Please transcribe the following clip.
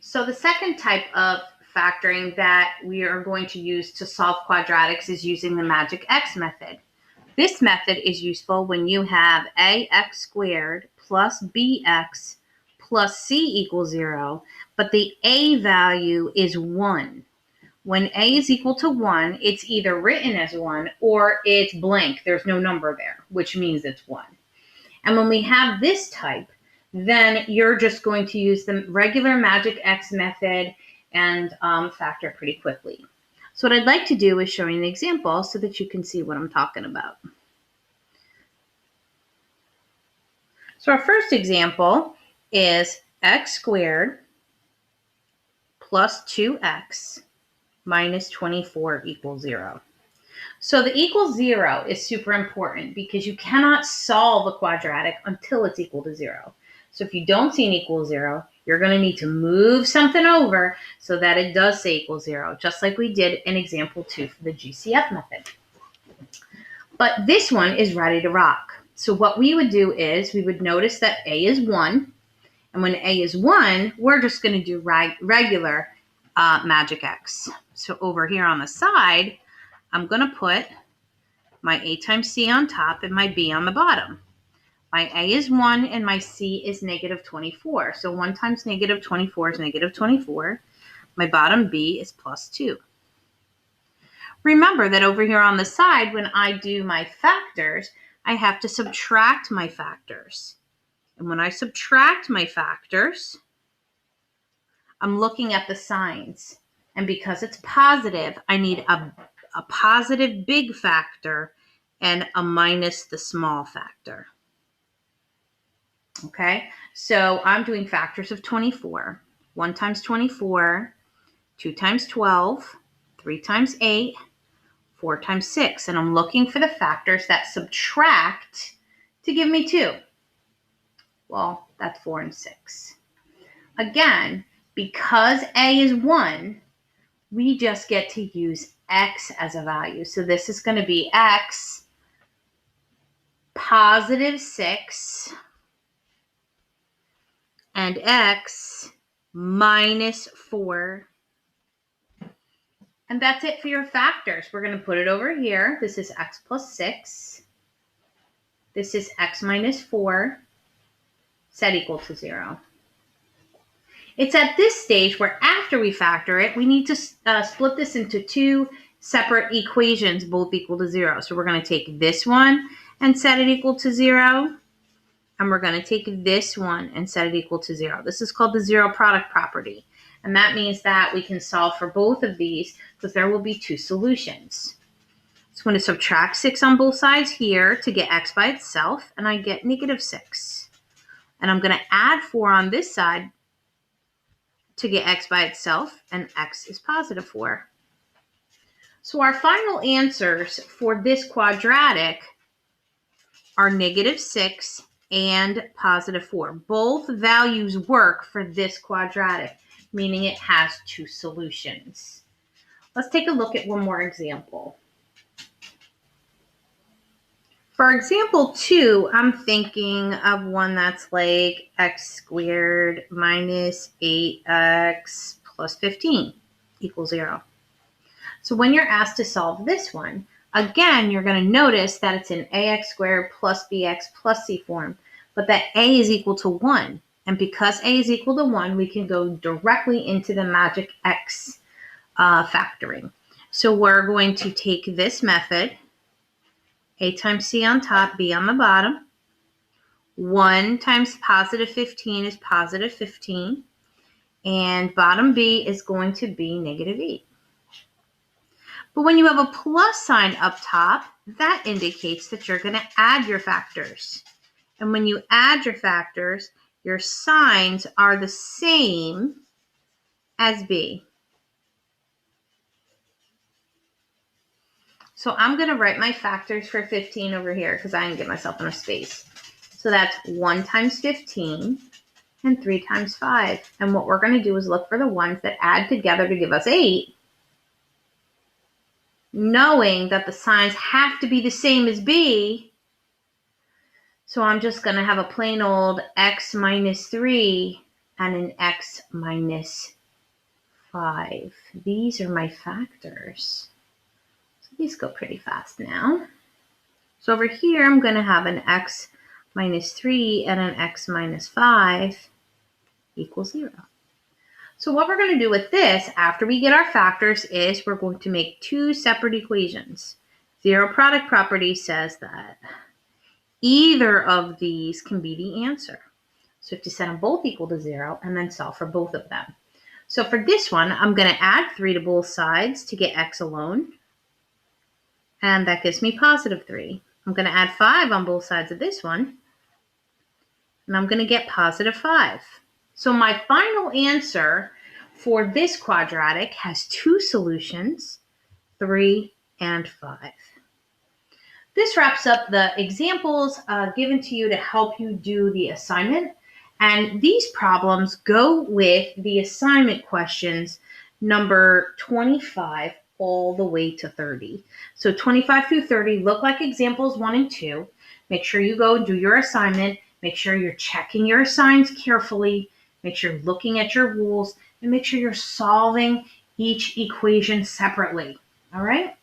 So the second type of factoring that we are going to use to solve quadratics is using the magic x method. This method is useful when you have ax squared plus bx plus c equals 0, but the a value is 1. When a is equal to 1, it's either written as 1 or it's blank. There's no number there, which means it's 1. And when we have this type, then you're just going to use the regular magic x method and factor pretty quickly. So what I'd like to do is show you an example so that you can see what I'm talking about. So our first example is x squared plus 2x minus 24 equals 0. So the equals 0 is super important because you cannot solve a quadratic until it's equal to 0. So if you don't see an equal 0, you're going to need to move something over so that it does say equal 0, just like we did in example 2 for the GCF method. But this one is ready to rock. So what we would do is we would notice that a is 1. And when a is 1, we're just going to do regular magic x. So over here on the side, I'm going to put my a times c on top and my b on the bottom. My a is 1 and my c is negative 24. So 1 times negative 24 is negative 24. My bottom b is plus 2. Remember that over here on the side, when I do my factors, I have to subtract my factors. And when I subtract my factors, I'm looking at the signs. And because it's positive, I need a positive big factor and a minus the small factor. Okay, so I'm doing factors of 24. 1 times 24, 2 times 12, 3 times 8, 4 times 6. And I'm looking for the factors that subtract to give me 2. Well, that's 4 and 6. Again, because a is 1, we just get to use x as a value. So this is going to be x positive 6 and x minus 4. And that's it for your factors. We're going to put it over here. This is x plus 6. This is x minus 4, set equal to 0. It's at this stage where after we factor it, we need to split this into 2 separate equations, both equal to 0. So we're going to take this one and set it equal to 0. And we're going to take this one and set it equal to 0. This is called the zero product property. And that means that we can solve for both of these because there will be 2 solutions. So I'm going to subtract 6 on both sides here to get x by itself, and I get negative 6. And I'm going to add 4 on this side to get x by itself, and x is positive 4. So our final answers for this quadratic are negative 6 and positive 4. Both values work for this quadratic, meaning it has 2 solutions. Let's take a look at one more example. For example 2, I'm thinking of one that's like x squared minus 8x plus 15 equals 0. So when you're asked to solve this one, again, you're going to notice that it's an ax squared plus bx plus c form, but that a is equal to 1. And because a is equal to 1, we can go directly into the magic x factoring. So we're going to take this method, a times c on top, b on the bottom. 1 times positive 15 is positive 15. And bottom b is going to be negative 8. But when you have a plus sign up top, that indicates that you're going to add your factors. And when you add your factors, your signs are the same as b. So I'm going to write my factors for 15 over here because I didn't get myself enough space. So that's 1 times 15 and 3 times 5. And what we're going to do is look for the ones that add together to give us 8, knowing that the signs have to be the same as b. So I'm just going to have a plain old x minus 3 and an x minus 5. These are my factors. So these go pretty fast now. So over here, I'm going to have an x minus 3 and an x minus 5 equals 0. So what we're going to do with this, after we get our factors, is we're going to make two separate equations. Zero product property says that either of these can be the answer. So you have to set them both equal to 0 and then solve for both of them. So for this one, I'm going to add 3 to both sides to get x alone. And that gives me positive 3. I'm going to add 5 on both sides of this one. And I'm going to get positive 5. So my final answer for this quadratic has two solutions, 3 and 5. This wraps up the examples given to you to help you do the assignment. And these problems go with the assignment questions number 25 all the way to 30. So 25 through 30 look like examples 1 and 2. Make sure you go and do your assignment. Make sure you're checking your assigns carefully. Make sure you're looking at your rules, and make sure you're solving each equation separately. All right?